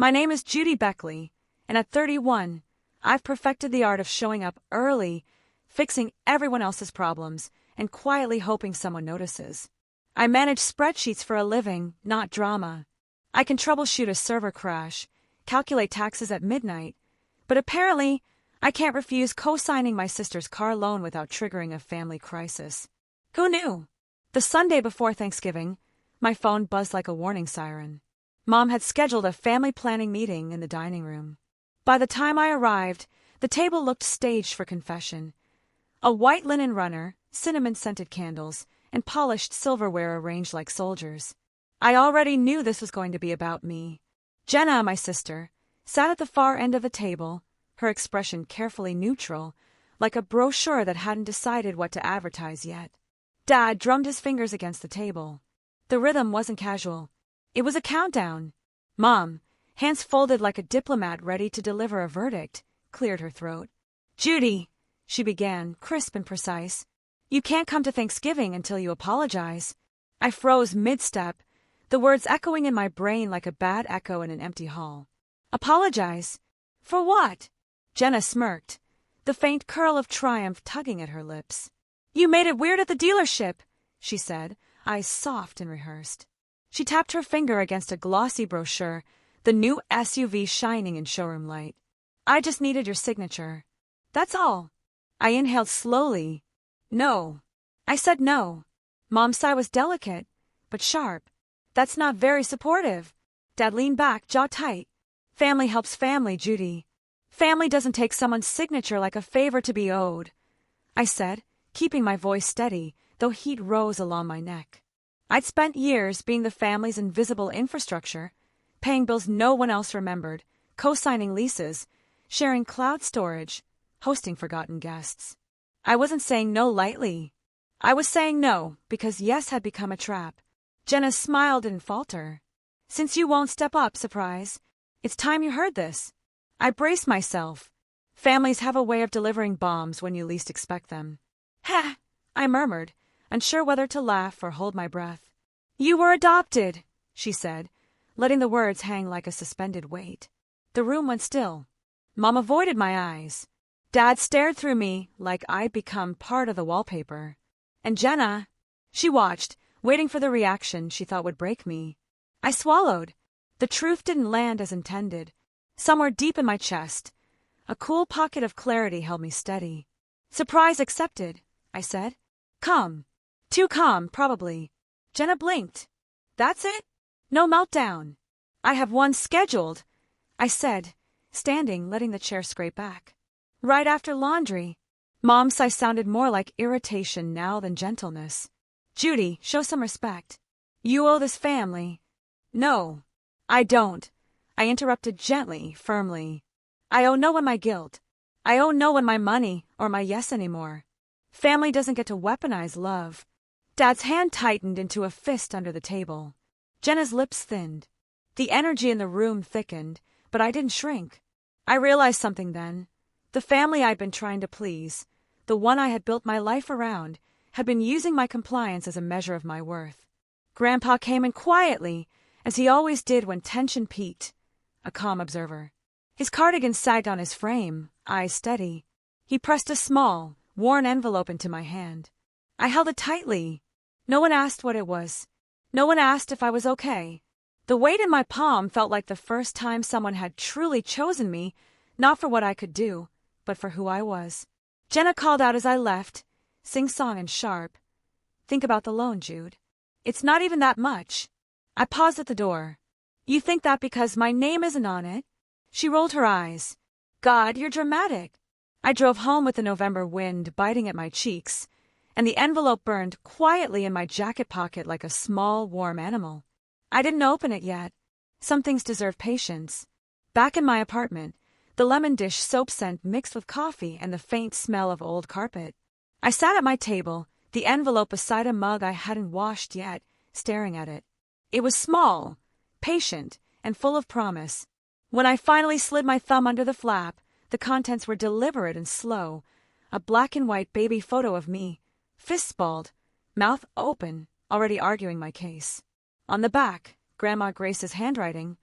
My name is Judy Beckley, and at 31, I've perfected the art of showing up early, fixing everyone else's problems, and quietly hoping someone notices. I manage spreadsheets for a living, not drama. I can troubleshoot a server crash, calculate taxes at midnight, but apparently, I can't refuse co-signing my sister's car loan without triggering a family crisis. Who knew? The Sunday before Thanksgiving, my phone buzzed like a warning siren. Mom had scheduled a family planning meeting in the dining room. By the time I arrived, the table looked staged for confession. A white linen runner, cinnamon-scented candles, and polished silverware arranged like soldiers. I already knew this was going to be about me. Jenna, my sister, sat at the far end of the table, her expression carefully neutral, like a brochure that hadn't decided what to advertise yet. Dad drummed his fingers against the table. The rhythm wasn't casual. It was a countdown. Mom, hands folded like a diplomat ready to deliver a verdict, cleared her throat. Judy, she began, crisp and precise. You can't come to Thanksgiving until you apologize. I froze mid-step, the words echoing in my brain like a bad echo in an empty hall. Apologize? For what? Jenna smirked, the faint curl of triumph tugging at her lips. You made it weird at the dealership, she said, eyes soft and rehearsed. She tapped her finger against a glossy brochure, the new SUV shining in showroom light. I just needed your signature. That's all. I inhaled slowly. No. I said no. Mom's sigh was delicate, but sharp. That's not very supportive. Dad leaned back, jaw tight. Family helps family, Judy. Family doesn't take someone's signature like a favor to be owed, I said, keeping my voice steady, though heat rose along my neck. I'd spent years being the family's invisible infrastructure, paying bills no one else remembered, co-signing leases, sharing cloud storage, hosting forgotten guests. I wasn't saying no lightly. I was saying no because yes had become a trap. Jenna smiled and faltered. Since you won't step up, surprise, it's time you heard this. I braced myself. Families have a way of delivering bombs when you least expect them. Ha! I murmured, unsure whether to laugh or hold my breath. You were adopted, she said, letting the words hang like a suspended weight. The room went still. Mom avoided my eyes. Dad stared through me like I'd become part of the wallpaper. And Jenna, she watched, waiting for the reaction she thought would break me. I swallowed. The truth didn't land as intended. Somewhere deep in my chest, a cool pocket of clarity held me steady. Surprise accepted, I said. Calm. Too calm, probably. Jenna blinked. That's it? No meltdown. I have one scheduled, I said, standing, letting the chair scrape back. Right after laundry. Mom's sigh sounded more like irritation now than gentleness. Judy, show some respect. You owe this family. No, I don't. I interrupted gently, firmly. I owe no one my guilt. I owe no one my money or my yes anymore. Family doesn't get to weaponize love. Dad's hand tightened into a fist under the table. Jenna's lips thinned. The energy in the room thickened, but I didn't shrink. I realized something then. The family I'd been trying to please, the one I had built my life around, had been using my compliance as a measure of my worth. Grandpa came in quietly, as he always did when tension peaked, a calm observer. His cardigan sagged on his frame, eyes steady. He pressed a small, worn envelope into my hand. I held it tightly. No one asked what it was. No one asked if I was okay. The weight in my palm felt like the first time someone had truly chosen me, not for what I could do, but for who I was. Jenna called out as I left, sing-song and sharp. Think about the loan, Jude. It's not even that much. I paused at the door. You think that because my name isn't on it? She rolled her eyes. God, you're dramatic. I drove home with the November wind biting at my cheeks, and the envelope burned quietly in my jacket pocket like a small, warm animal. I didn't open it yet. Some things deserve patience. Back in my apartment, the lemon dish soap scent mixed with coffee and the faint smell of old carpet. I sat at my table, the envelope beside a mug I hadn't washed yet, staring at it. It was small, patient, and full of promise. When I finally slid my thumb under the flap, the contents were deliberate and slow. A black and white baby photo of me, fists balled, mouth open, already arguing my case. On the back, Grandma Grace's handwriting.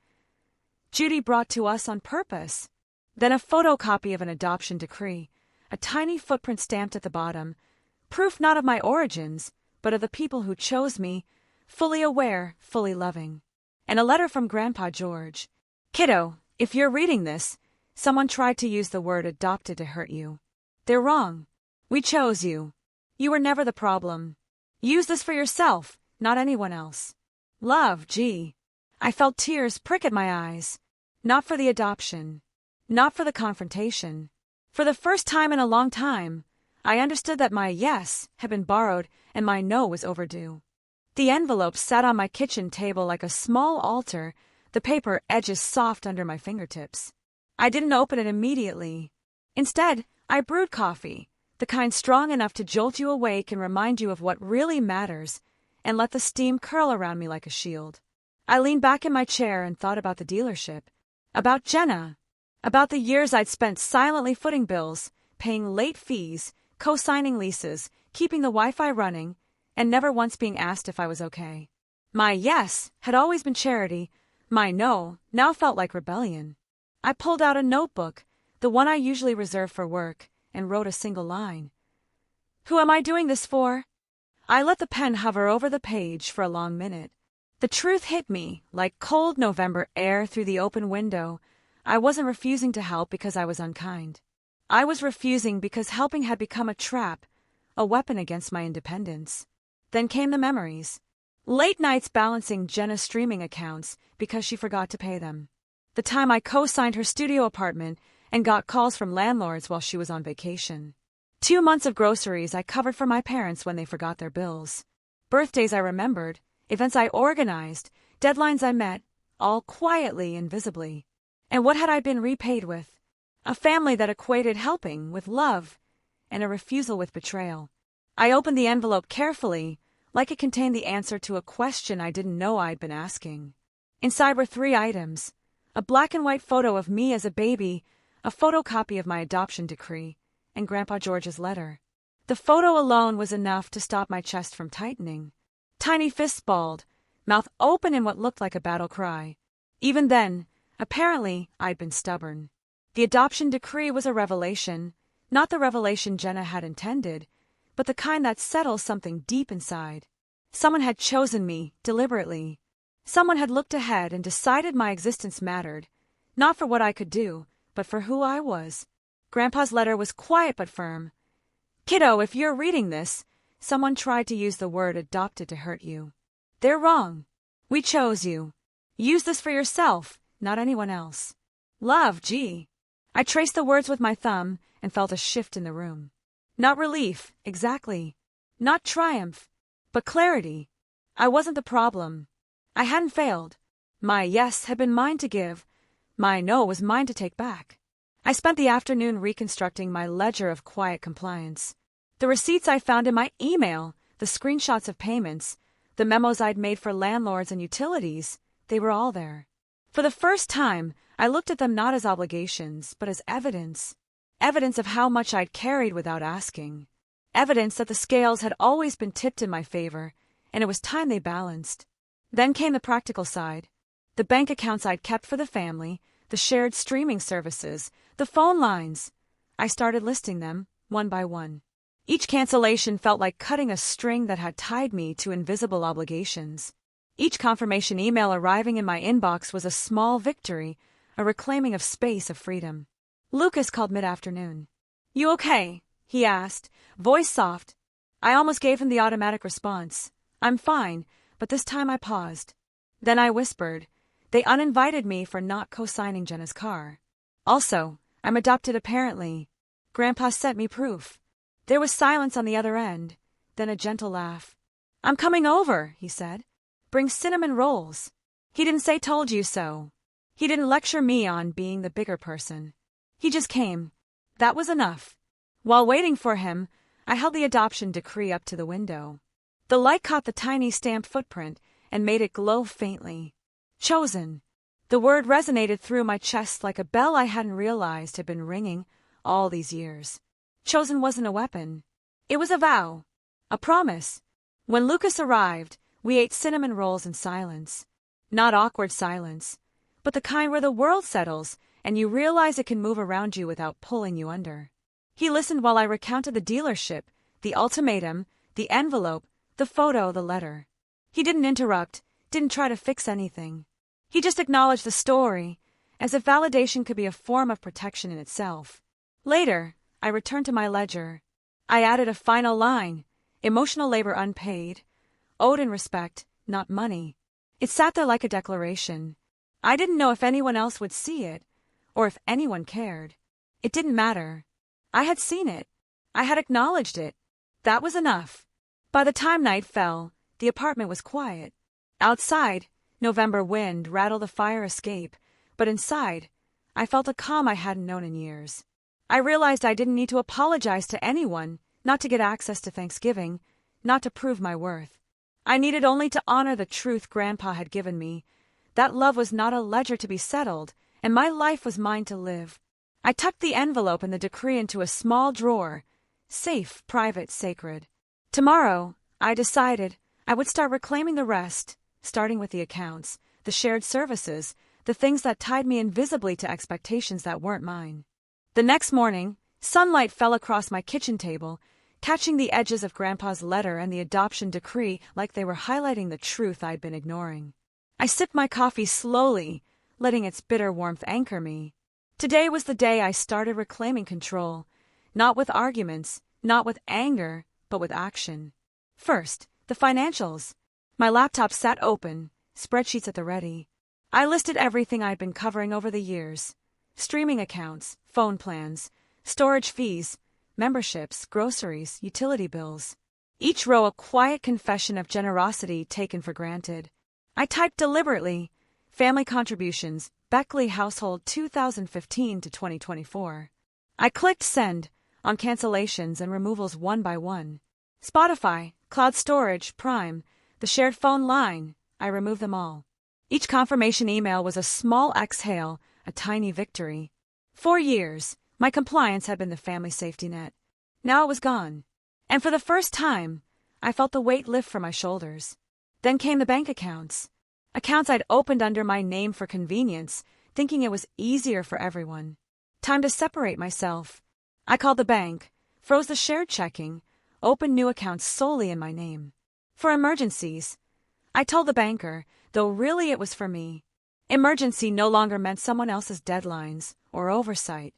Judy brought to us on purpose. Then a photocopy of an adoption decree, a tiny footprint stamped at the bottom, proof not of my origins, but of the people who chose me, fully aware, fully loving. And a letter from Grandpa George. Kiddo, if you're reading this, someone tried to use the word adopted to hurt you. They're wrong. We chose you. You were never the problem. Use this for yourself, not anyone else. Love, G. I felt tears prick at my eyes. Not for the adoption. Not for the confrontation. For the first time in a long time, I understood that my yes had been borrowed and my no was overdue. The envelope sat on my kitchen table like a small altar, the paper edges soft under my fingertips. I didn't open it immediately. Instead, I brewed coffee, the kind strong enough to jolt you awake and remind you of what really matters, and let the steam curl around me like a shield. I leaned back in my chair and thought about the dealership, about Jenna, about the years I'd spent silently footing bills, paying late fees, co-signing leases, keeping the Wi-Fi running, and never once being asked if I was okay. My yes had always been charity, my no now felt like rebellion. I pulled out a notebook, the one I usually reserve for work, and wrote a single line. Who am I doing this for? I let the pen hover over the page for a long minute. The truth hit me, like cold November air through the open window. I wasn't refusing to help because I was unkind. I was refusing because helping had become a trap, a weapon against my independence. Then came the memories. Late nights balancing Jenna's streaming accounts because she forgot to pay them. The time I co-signed her studio apartment and got calls from landlords while she was on vacation. 2 months of groceries I covered for my parents when they forgot their bills. Birthdays I remembered, events I organized, deadlines I met, all quietly and visibly. And what had I been repaid with? A family that equated helping with love, and a refusal with betrayal. I opened the envelope carefully, like it contained the answer to a question I didn't know I'd been asking. Inside were 3 items: a black and white photo of me as a baby, a photocopy of my adoption decree, and Grandpa George's letter. The photo alone was enough to stop my chest from tightening. Tiny fists balled, mouth open in what looked like a battle cry. Even then, apparently, I'd been stubborn. The adoption decree was a revelation, not the revelation Jenna had intended, but the kind that settles something deep inside. Someone had chosen me, deliberately. Someone had looked ahead and decided my existence mattered, not for what I could do, but for who I was. Grandpa's letter was quiet but firm. Kiddo, if you're reading this, someone tried to use the word adopted to hurt you. They're wrong. We chose you. Use this for yourself, not anyone else. Love, G. I traced the words with my thumb and felt a shift in the room. Not relief, exactly. Not triumph, but clarity. I wasn't the problem. I hadn't failed. My yes had been mine to give. My no was mine to take back. I spent the afternoon reconstructing my ledger of quiet compliance. The receipts I found in my email, the screenshots of payments, the memos I'd made for landlords and utilities, they were all there. For the first time, I looked at them not as obligations, but as evidence. Evidence of how much I'd carried without asking. Evidence that the scales had always been tipped in my favor, and it was time they balanced. Then came the practical side. The bank accounts I'd kept for the family, the shared streaming services, the phone lines. I started listing them, one by one. Each cancellation felt like cutting a string that had tied me to invisible obligations. Each confirmation email arriving in my inbox was a small victory, a reclaiming of space, of freedom. Lucas called mid-afternoon. You okay? He asked, voice soft. I almost gave him the automatic response. I'm fine, but this time I paused. Then I whispered. They uninvited me for not co-signing Jenna's car. Also, I'm adopted apparently. Grandpa sent me proof. There was silence on the other end, then a gentle laugh. I'm coming over, he said. Bring cinnamon rolls. He didn't say told you so. He didn't lecture me on being the bigger person. He just came. That was enough. While waiting for him, I held the adoption decree up to the window. The light caught the tiny stamped footprint and made it glow faintly. Chosen. The word resonated through my chest like a bell I hadn't realized had been ringing all these years. Chosen wasn't a weapon. It was a vow. A promise. When Lucas arrived, we ate cinnamon rolls in silence. Not awkward silence, but the kind where the world settles and you realize it can move around you without pulling you under. He listened while I recounted the dealership, the ultimatum, the envelope, the photo, the letter. He didn't interrupt, didn't try to fix anything. He just acknowledged the story, as if validation could be a form of protection in itself. Later, I returned to my ledger. I added a final line, emotional labor unpaid, owed in respect, not money. It sat there like a declaration. I didn't know if anyone else would see it, or if anyone cared. It didn't matter. I had seen it. I had acknowledged it. That was enough. By the time night fell, the apartment was quiet. Outside, November wind rattled the fire escape, but inside, I felt a calm I hadn't known in years. I realized I didn't need to apologize to anyone, not to get access to Thanksgiving, not to prove my worth. I needed only to honor the truth Grandpa had given me, that love was not a ledger to be settled, and my life was mine to live. I tucked the envelope and the decree into a small drawer, safe, private, sacred. Tomorrow, I decided, I would start reclaiming the rest, starting with the accounts, the shared services, the things that tied me invisibly to expectations that weren't mine. The next morning, sunlight fell across my kitchen table, catching the edges of Grandpa's letter and the adoption decree like they were highlighting the truth I'd been ignoring. I sipped my coffee slowly, letting its bitter warmth anchor me. Today was the day I started reclaiming control, not with arguments, not with anger, but with action. First, the financials. My laptop sat open, spreadsheets at the ready. I listed everything I'd been covering over the years. Streaming accounts, phone plans, storage fees, memberships, groceries, utility bills. Each row a quiet confession of generosity taken for granted. I typed deliberately, family contributions, Beckley household 2015 to 2024. I clicked send on cancellations and removals one by one. Spotify, cloud storage, Prime, the shared phone line, I removed them all. Each confirmation email was a small exhale, a tiny victory. 4 years, my compliance had been the family safety net. Now it was gone. And for the first time, I felt the weight lift from my shoulders. Then came the bank accounts. Accounts I'd opened under my name for convenience, thinking it was easier for everyone. Time to separate myself. I called the bank, froze the shared checking, opened new accounts solely in my name. For emergencies. I told the banker, though really it was for me. Emergency no longer meant someone else's deadlines or oversight.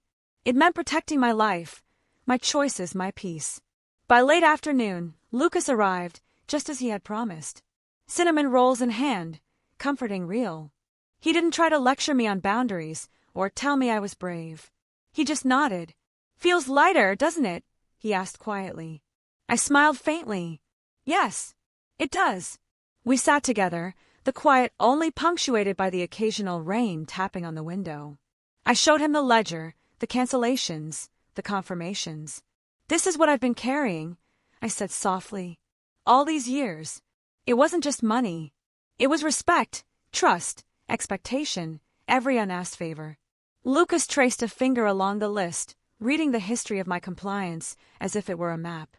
It meant protecting my life, my choices, my peace. By late afternoon, Lucas arrived, just as he had promised. Cinnamon rolls in hand, comforting real. He didn't try to lecture me on boundaries or tell me I was brave. He just nodded. "Feels lighter, doesn't it?" he asked quietly. I smiled faintly. "Yes, it does." We sat together, the quiet only punctuated by the occasional rain tapping on the window. I showed him the ledger, the cancellations, the confirmations. "This is what I've been carrying," I said softly. "All these years. It wasn't just money. It was respect, trust, expectation, every unasked favor." Lucas traced a finger along the list, reading the history of my compliance as if it were a map.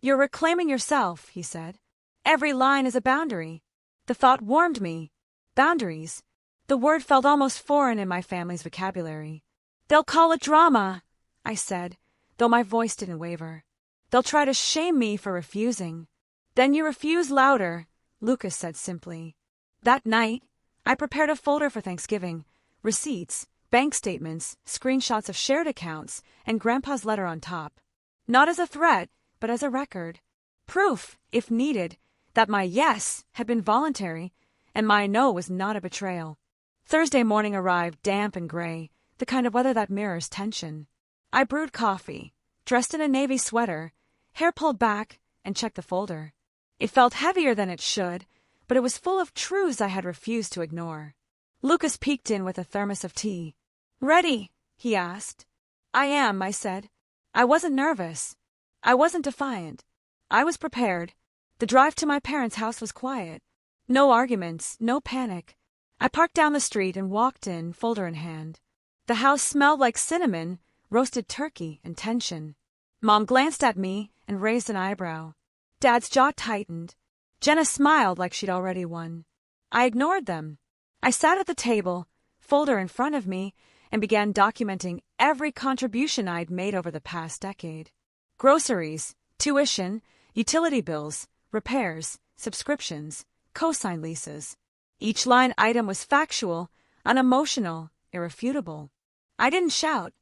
"You're reclaiming yourself," he said. "Every line is a boundary." The thought warmed me. Boundaries. The word felt almost foreign in my family's vocabulary. "They'll call it drama," I said, though my voice didn't waver. "They'll try to shame me for refusing." "Then you refuse louder," Lucas said simply. That night, I prepared a folder for Thanksgiving, receipts, bank statements, screenshots of shared accounts, and Grandpa's letter on top. Not as a threat, but as a record. Proof, if needed, that my yes had been voluntary and my no was not a betrayal. Thursday morning arrived damp and gray, the kind of weather that mirrors tension. I brewed coffee, dressed in a navy sweater, hair pulled back, and checked the folder. It felt heavier than it should, but it was full of truths I had refused to ignore. Lucas peeked in with a thermos of tea. "Ready?" he asked. "I am," I said. I wasn't nervous. I wasn't defiant. I was prepared. The drive to my parents' house was quiet. No arguments, no panic. I parked down the street and walked in, folder in hand. The house smelled like cinnamon, roasted turkey, and tension. Mom glanced at me and raised an eyebrow. Dad's jaw tightened. Jenna smiled like she'd already won. I ignored them. I sat at the table, folder in front of me and began documenting every contribution I'd made over the past decade. Groceries, tuition, utility bills, repairs, subscriptions, cosign leases. Each line item was factual, unemotional, irrefutable. I didn't shout.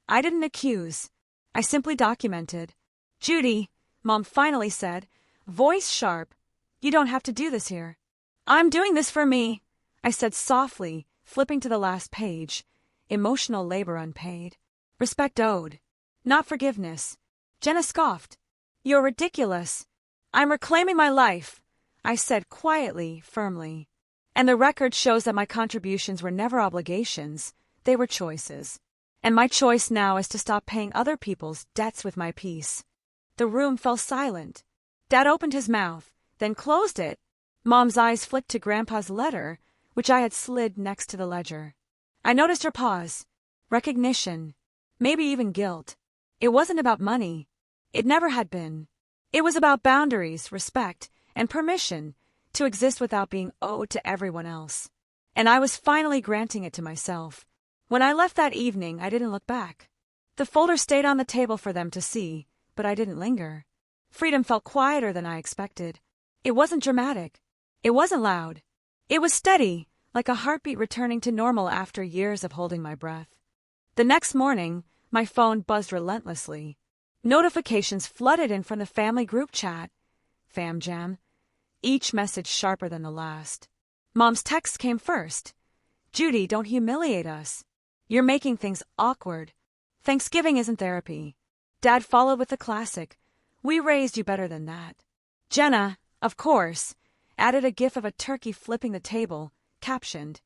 I didn't accuse. I simply documented. "Judy," Mom finally said, voice sharp, "you don't have to do this here." "I'm doing this for me," I said softly, flipping to the last page. Emotional labor unpaid. Respect owed. Not forgiveness. Jenna scoffed. "You're ridiculous." "I'm reclaiming my life," I said quietly, firmly. And the record shows that my contributions were never obligations, they were choices. And my choice now is to stop paying other people's debts with my peace. The room fell silent. Dad opened his mouth, then closed it. Mom's eyes flicked to Grandpa's letter, which I had slid next to the ledger. I noticed her pause. Recognition. Maybe even guilt. It wasn't about money. It never had been. It was about boundaries, respect, and permission to exist without being owed to everyone else. And I was finally granting it to myself. When I left that evening, I didn't look back. The folder stayed on the table for them to see, but I didn't linger. Freedom felt quieter than I expected. It wasn't dramatic. It wasn't loud. It was steady, like a heartbeat returning to normal after years of holding my breath. The next morning, my phone buzzed relentlessly. Notifications flooded in from the family group chat. Fam jam. Each message sharper than the last. Mom's text came first. "Judy, don't humiliate us. You're making things awkward. Thanksgiving isn't therapy." Dad followed with the classic, "We raised you better than that." Jenna, of course, added a gif of a turkey flipping the table, captioned,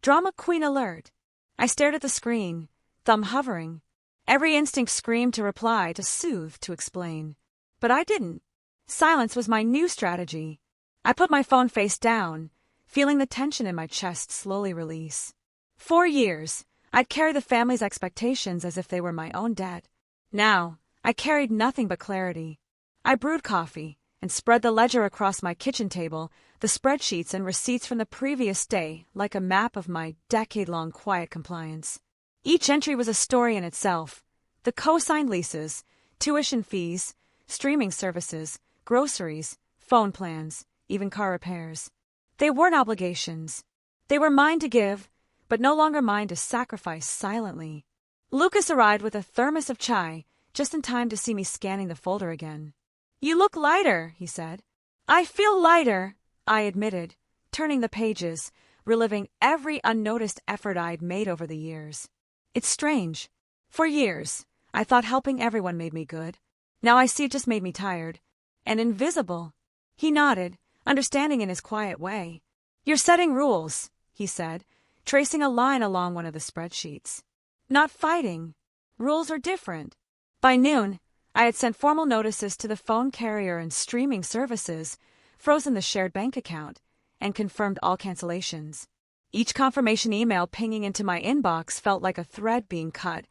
"Drama Queen Alert." I stared at the screen, thumb hovering. Every instinct screamed to reply, to soothe, to explain. But I didn't. Silence was my new strategy. I put my phone face down, feeling the tension in my chest slowly release. 4 years, I'd carried the family's expectations as if they were my own debt. Now, I carried nothing but clarity. I brewed coffee and spread the ledger across my kitchen table, the spreadsheets and receipts from the previous day like a map of my decade-long quiet compliance. Each entry was a story in itself. The co-signed leases, tuition fees, streaming services, groceries, phone plans, even car repairs. They weren't obligations. They were mine to give, but no longer mine to sacrifice silently. Lucas arrived with a thermos of chai, just in time to see me scanning the folder again. "You look lighter," he said. "I feel lighter," I admitted, turning the pages, reliving every unnoticed effort I'd made over the years. It's strange. For years, I thought helping everyone made me good. Now I see it just made me tired. And invisible. He nodded, understanding in his quiet way. "You're setting rules," he said, tracing a line along one of the spreadsheets. "Not fighting. Rules are different." By noon, I had sent formal notices to the phone carrier and streaming services, frozen the shared bank account, and confirmed all cancellations. Each confirmation email pinging into my inbox felt like a thread being cut,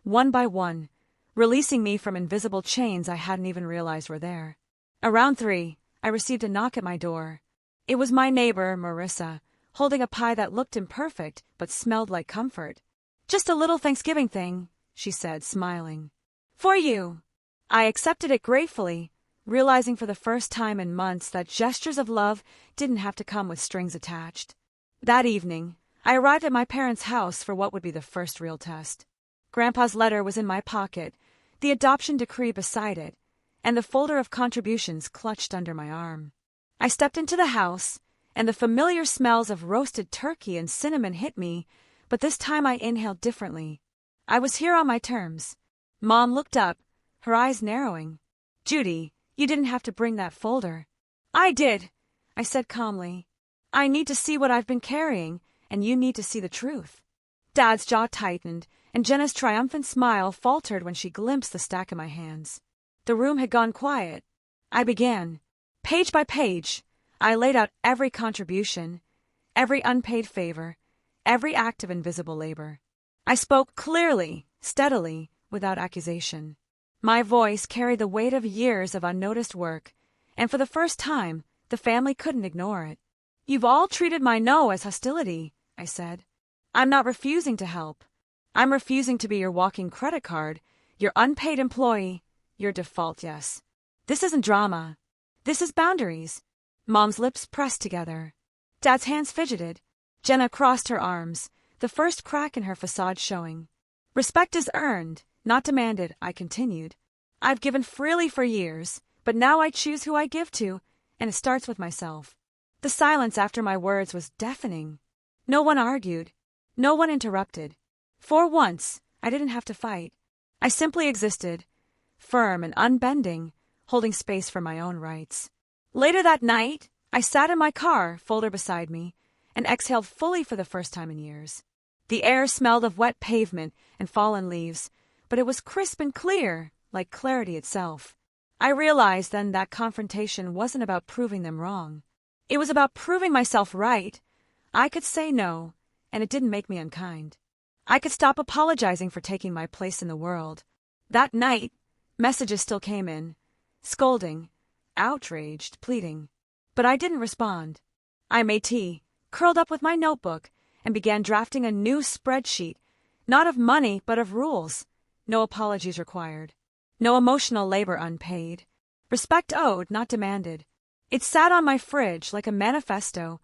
one by one, releasing me from invisible chains I hadn't even realized were there. Around 3, I received a knock at my door. It was my neighbor, Marissa, holding a pie that looked imperfect but smelled like comfort. "Just a little Thanksgiving thing," she said, smiling. "For you." I accepted it gratefully, realizing for the first time in months that gestures of love didn't have to come with strings attached. That evening, I arrived at my parents' house for what would be the first real test. Grandpa's letter was in my pocket, the adoption decree beside it, and the folder of contributions clutched under my arm. I stepped into the house, and the familiar smells of roasted turkey and cinnamon hit me, but this time I inhaled differently. I was here on my terms. Mom looked up, her eyes narrowing. "Judy, you didn't have to bring that folder." "I did," I said calmly. "I need to see what I've been carrying, and you need to see the truth." Dad's jaw tightened, and Jenna's triumphant smile faltered when she glimpsed the stack in my hands. The room had gone quiet. I began. Page by page, I laid out every contribution, every unpaid favor, every act of invisible labor. I spoke clearly, steadily, without accusation. My voice carried the weight of years of unnoticed work, and for the first time, the family couldn't ignore it. "You've all treated my no as hostility," I said. I'm not refusing to help. I'm refusing to be your walking credit card, your unpaid employee, your default yes. This isn't drama. This is boundaries. Mom's lips pressed together. Dad's hands fidgeted. Jenna crossed her arms, the first crack in her facade showing. Respect is earned, not demanded, I continued. I've given freely for years, but now I choose who I give to, and it starts with myself. The silence after my words was deafening. No one argued. No one interrupted. For once, I didn't have to fight. I simply existed, firm and unbending, holding space for my own rights. Later that night, I sat in my car, folder beside me, and exhaled fully for the first time in years. The air smelled of wet pavement and fallen leaves, but it was crisp and clear, like clarity itself. I realized then that confrontation wasn't about proving them wrong. It was about proving myself right. I could say no, and it didn't make me unkind. I could stop apologizing for taking my place in the world. That night, messages still came in, scolding, outraged, pleading. But I didn't respond. I made tea, curled up with my notebook, and began drafting a new spreadsheet, not of money but of rules. No apologies required. No emotional labor unpaid. Respect owed, not demanded. It sat on my fridge like a manifesto,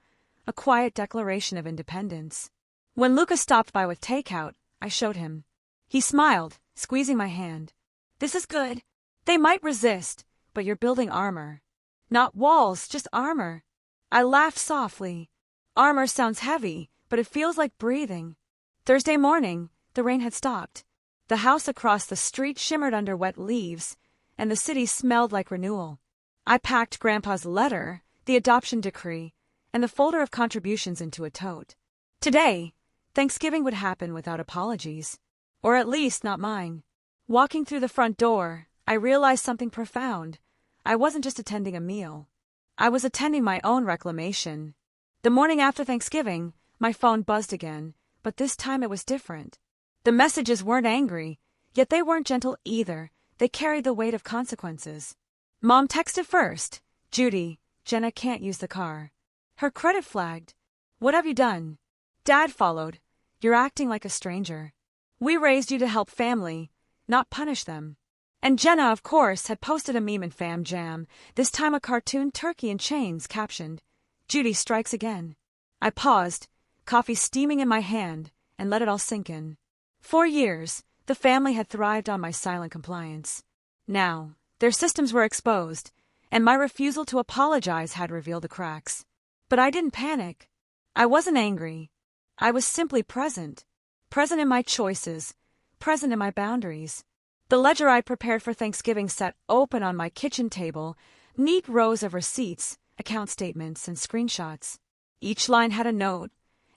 a quiet declaration of independence. When Lucas stopped by with takeout, I showed him. He smiled, squeezing my hand. This is good. They might resist, but you're building armor. Not walls, just armor. I laughed softly. Armor sounds heavy, but it feels like breathing. Thursday morning, the rain had stopped. The house across the street shimmered under wet leaves, and the city smelled like renewal. I packed Grandpa's letter, the adoption decree, and the folder of contributions into a tote. Today, Thanksgiving would happen without apologies, or at least not mine. Walking through the front door, I realized something profound. I wasn't just attending a meal. I was attending my own reclamation. The morning after Thanksgiving, my phone buzzed again, but this time it was different. The messages weren't angry, yet they weren't gentle either. They carried the weight of consequences. Mom texted first. Judy, Jenna can't use the car. Her credit flagged. What have you done? Dad followed. You're acting like a stranger. We raised you to help family, not punish them. And Jenna, of course, had posted a meme in Fam Jam, this time a cartoon turkey in chains captioned, Judy strikes again. I paused, coffee steaming in my hand, and let it all sink in. For years, the family had thrived on my silent compliance. Now, their systems were exposed, and my refusal to apologize had revealed the cracks. But I didn't panic. I wasn't angry. I was simply present. Present in my choices, present in my boundaries. The ledger I'd prepared for Thanksgiving sat open on my kitchen table, neat rows of receipts, account statements, and screenshots. Each line had a note,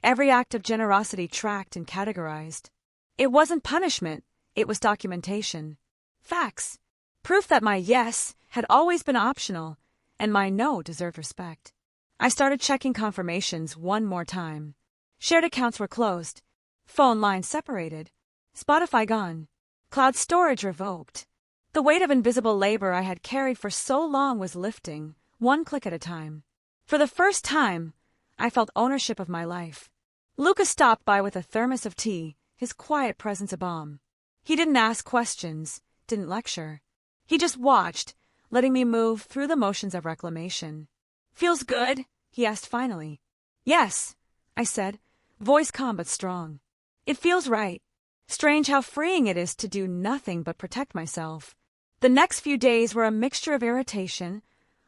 every act of generosity tracked and categorized. It wasn't punishment, it was documentation. Facts. Proof that my yes had always been optional, and my no deserved respect. I started checking confirmations one more time. Shared accounts were closed. Phone lines separated. Spotify gone. Cloud storage revoked. The weight of invisible labor I had carried for so long was lifting, one click at a time. For the first time, I felt ownership of my life. Lucas stopped by with a thermos of tea, his quiet presence a balm. He didn't ask questions, didn't lecture. He just watched, letting me move through the motions of reclamation. Feels good? He asked finally. Yes, I said, voice calm but strong. It feels right. Strange how freeing it is to do nothing but protect myself. The next few days were a mixture of irritation,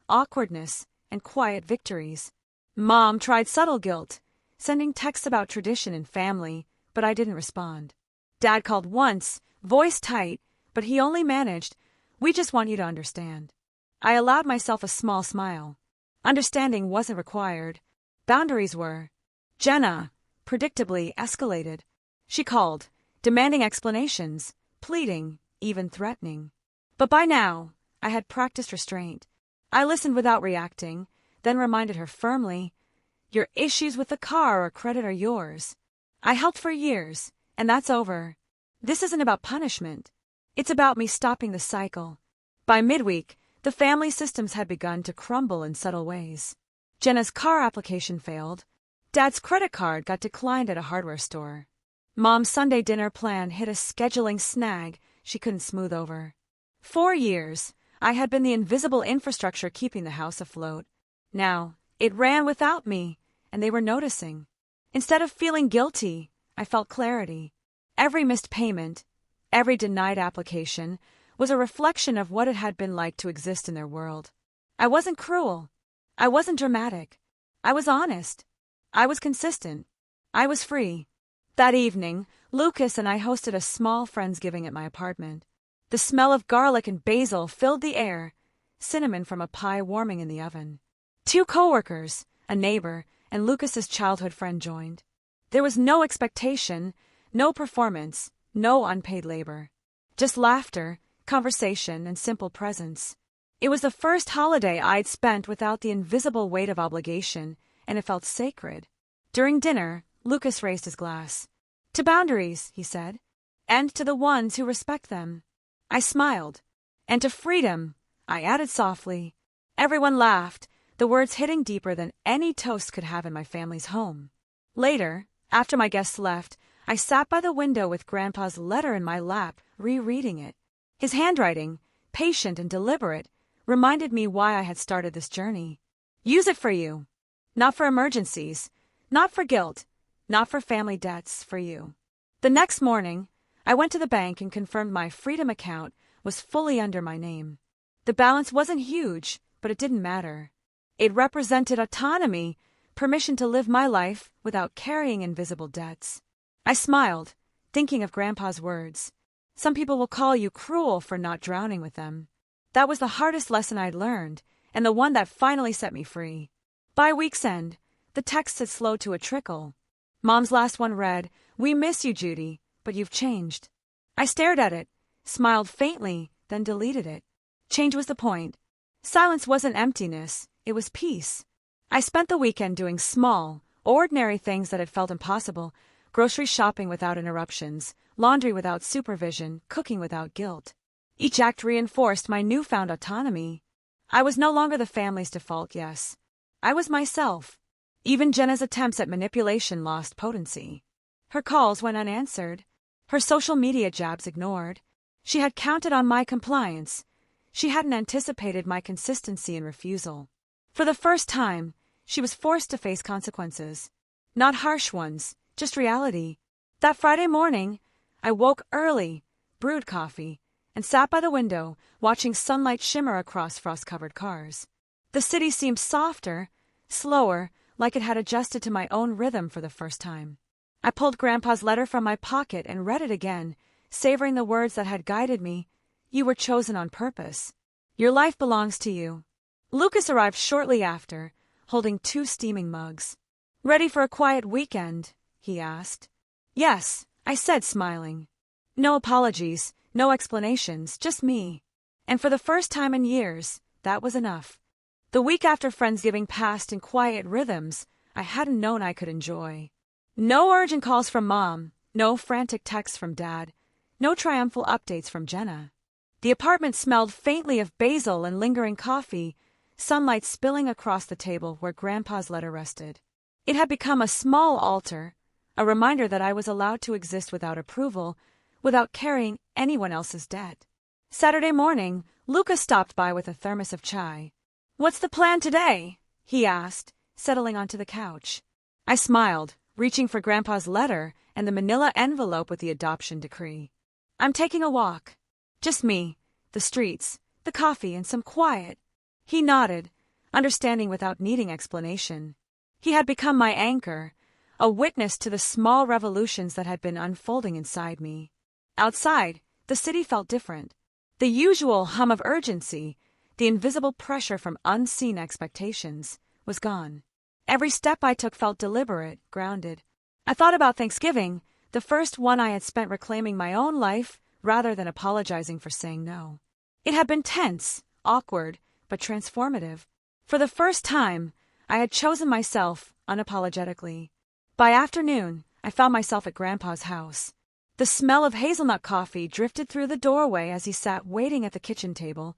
awkwardness, and quiet victories. Mom tried subtle guilt, sending texts about tradition and family, but I didn't respond. Dad called once, voice tight, but he only managed, we just want you to understand. I allowed myself a small smile. Understanding wasn't required. Boundaries were. Jenna, predictably, escalated. She called, demanding explanations, pleading, even threatening. But by now, I had practiced restraint. I listened without reacting, then reminded her firmly, your issues with the car or credit are yours. I helped for years, and that's over. This isn't about punishment. It's about me stopping the cycle. By midweek, the family systems had begun to crumble in subtle ways. Jenna's car application failed. Dad's credit card got declined at a hardware store. Mom's Sunday dinner plan hit a scheduling snag she couldn't smooth over. 4 years, I had been the invisible infrastructure keeping the house afloat. Now, it ran without me, and they were noticing. Instead of feeling guilty, I felt clarity. Every missed payment, every denied application, was a reflection of what it had been like to exist in their world. I wasn't cruel. I wasn't dramatic. I was honest. I was consistent. I was free. That evening, Lucas and I hosted a small Friendsgiving at my apartment. The smell of garlic and basil filled the air, cinnamon from a pie warming in the oven. 2 coworkers, a neighbor, and Lucas's childhood friend joined. There was no expectation, no performance, no unpaid labor. Just laughter, conversation, and simple presence. It was the first holiday I'd spent without the invisible weight of obligation, and it felt sacred. During dinner, Lucas raised his glass. To boundaries, he said, and to the ones who respect them. I smiled. And to freedom, I added softly. Everyone laughed, the words hitting deeper than any toast could have in my family's home. Later, after my guests left, I sat by the window with Grandpa's letter in my lap, rereading it. His handwriting, patient and deliberate, reminded me why I had started this journey. Use it for you. Not for emergencies, not for guilt, not for family debts, for you. The next morning, I went to the bank and confirmed my Freedom account was fully under my name. The balance wasn't huge, but it didn't matter. It represented autonomy, permission to live my life without carrying invisible debts. I smiled, thinking of Grandpa's words. Some people will call you cruel for not drowning with them. That was the hardest lesson I'd learned, and the one that finally set me free. By week's end, the texts had slowed to a trickle. Mom's last one read, "We miss you, Judy, but you've changed." I stared at it, smiled faintly, then deleted it. Change was the point. Silence wasn't emptiness, it was peace. I spent the weekend doing small, ordinary things that had felt impossible: grocery shopping without interruptions, laundry without supervision, cooking without guilt. Each act reinforced my newfound autonomy. I was no longer the family's default yes. I was myself. Even Jenna's attempts at manipulation lost potency. Her calls went unanswered. Her social media jabs ignored. She had counted on my compliance. She hadn't anticipated my consistency and refusal. For the first time, she was forced to face consequences. Not harsh ones, just reality. That Friday morning, I woke early, brewed coffee, and sat by the window, watching sunlight shimmer across frost-covered cars. The city seemed softer, slower, like it had adjusted to my own rhythm for the first time. I pulled Grandpa's letter from my pocket and read it again, savoring the words that had guided me. You were chosen on purpose. Your life belongs to you. Lucas arrived shortly after, holding 2 steaming mugs. Ready for a quiet weekend? He asked. Yes, I said, smiling. No apologies, no explanations, just me. And for the first time in years, that was enough. The week after Friendsgiving passed in quiet rhythms I hadn't known I could enjoy. No urgent calls from Mom, no frantic texts from Dad, no triumphal updates from Jenna. The apartment smelled faintly of basil and lingering coffee, sunlight spilling across the table where Grandpa's letter rested. It had become a small altar, a reminder that I was allowed to exist without approval, without carrying anyone else's debt. Saturday morning, Lucas stopped by with a thermos of chai. What's the plan today? He asked, settling onto the couch. I smiled, reaching for Grandpa's letter and the manila envelope with the adoption decree. I'm taking a walk. Just me, the streets, the coffee, and some quiet. He nodded, understanding without needing explanation. He had become my anchor, a witness to the small revolutions that had been unfolding inside me. Outside, the city felt different. The usual hum of urgency, the invisible pressure from unseen expectations, was gone. Every step I took felt deliberate, grounded. I thought about Thanksgiving, the first one I had spent reclaiming my own life rather than apologizing for saying no. It had been tense, awkward, but transformative. For the first time, I had chosen myself unapologetically. By afternoon, I found myself at Grandpa's house. The smell of hazelnut coffee drifted through the doorway as he sat waiting at the kitchen table,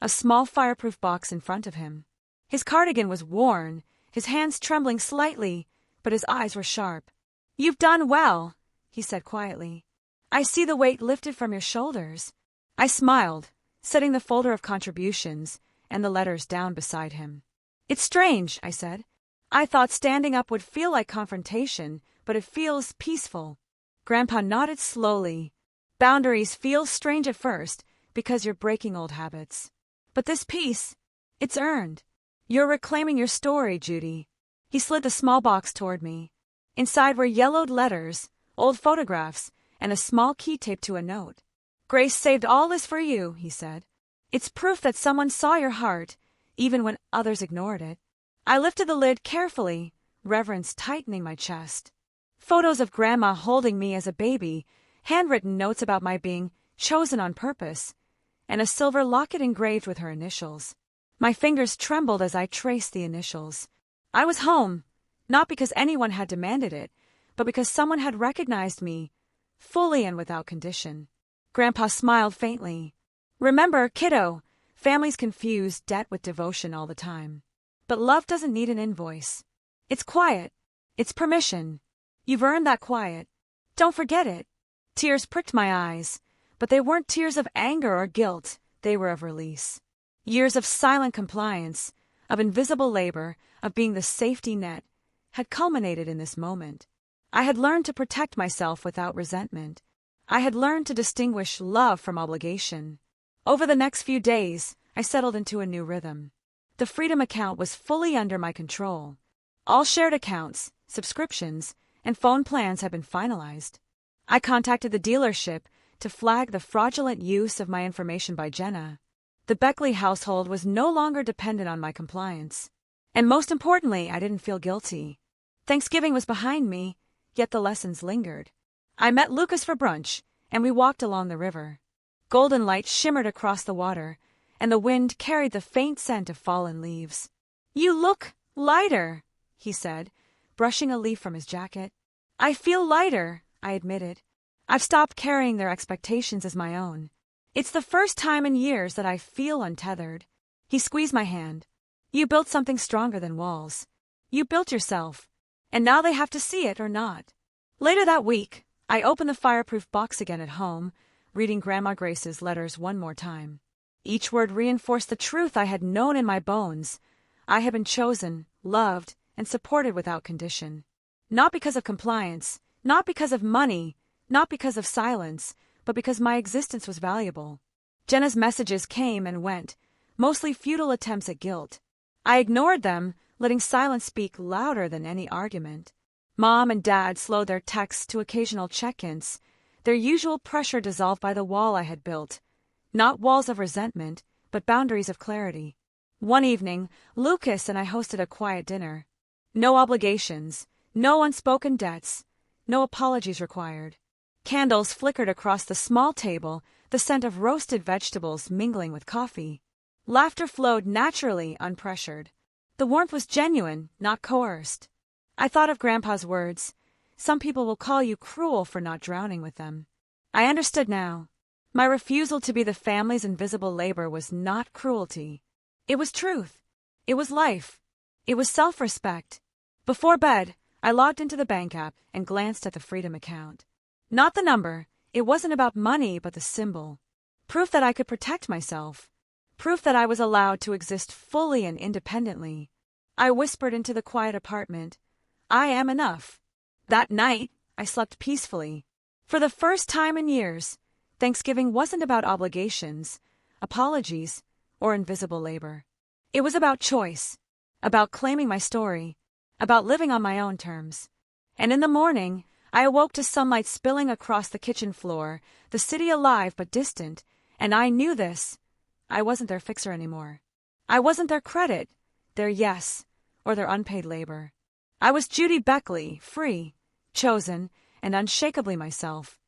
a small fireproof box in front of him. His cardigan was worn, his hands trembling slightly, but his eyes were sharp. "You've done well," he said quietly. "I see the weight lifted from your shoulders." I smiled, setting the folder of contributions and the letters down beside him. "It's strange," I said. "I thought standing up would feel like confrontation, but it feels peaceful." Grandpa nodded slowly. "Boundaries feel strange at first because you're breaking old habits. But this peace, it's earned. You're reclaiming your story, Judy." He slid the small box toward me. Inside were yellowed letters, old photographs, and a small key taped to a note. "Grace saved all this for you," he said. "It's proof that someone saw your heart, even when others ignored it." I lifted the lid carefully, reverence tightening my chest. Photos of Grandma holding me as a baby, handwritten notes about my being chosen on purpose, and a silver locket engraved with her initials. My fingers trembled as I traced the initials. I was home, not because anyone had demanded it, but because someone had recognized me, fully and without condition. Grandpa smiled faintly. "Remember, kiddo, families confuse debt with devotion all the time. But love doesn't need an invoice. It's quiet. It's permission. You've earned that quiet. Don't forget it." Tears pricked my eyes, but they weren't tears of anger or guilt. They were of release. Years of silent compliance, of invisible labor, of being the safety net, had culminated in this moment. I had learned to protect myself without resentment. I had learned to distinguish love from obligation. Over the next few days, I settled into a new rhythm. The Freedom account was fully under my control. All shared accounts, subscriptions, and phone plans had been finalized. I contacted the dealership to flag the fraudulent use of my information by Jenna. The Beckley household was no longer dependent on my compliance. And most importantly, I didn't feel guilty. Thanksgiving was behind me, yet the lessons lingered. I met Lucas for brunch, and we walked along the river. Golden light shimmered across the water, and the wind carried the faint scent of fallen leaves. "You look lighter," he said, brushing a leaf from his jacket. "I feel lighter," I admitted. "I've stopped carrying their expectations as my own. It's the first time in years that I feel untethered." He squeezed my hand. "You built something stronger than walls. You built yourself, and now they have to see it or not." Later that week, I opened the fireproof box again at home, reading Grandma Grace's letters one more time. Each word reinforced the truth I had known in my bones. I had been chosen, loved, and supported without condition. Not because of compliance, not because of money, not because of silence, but because my existence was valuable. Jenna's messages came and went, mostly futile attempts at guilt. I ignored them, letting silence speak louder than any argument. Mom and Dad slowed their texts to occasional check-ins, their usual pressure dissolved by the wall I had built. Not walls of resentment, but boundaries of clarity. One evening, Lucas and I hosted a quiet dinner. No obligations, no unspoken debts, no apologies required. Candles flickered across the small table, the scent of roasted vegetables mingling with coffee. Laughter flowed naturally, unpressured. The warmth was genuine, not coerced. I thought of Grandpa's words, "Some people will call you cruel for not drowning with them." I understood now. My refusal to be the family's invisible labor was not cruelty. It was truth. It was life. It was self-respect. Before bed, I logged into the bank app and glanced at the Freedom account. Not the number. It wasn't about money, but the symbol. Proof that I could protect myself. Proof that I was allowed to exist fully and independently. I whispered into the quiet apartment, "I am enough." That night, I slept peacefully. For the first time in years, Thanksgiving wasn't about obligations, apologies, or invisible labor. It was about choice, about claiming my story, about living on my own terms. And in the morning, I awoke to sunlight spilling across the kitchen floor, the city alive but distant, and I knew this. I wasn't their fixer anymore. I wasn't their credit, their yes, or their unpaid labor. I was Judy Beckley, free, chosen, and unshakably myself.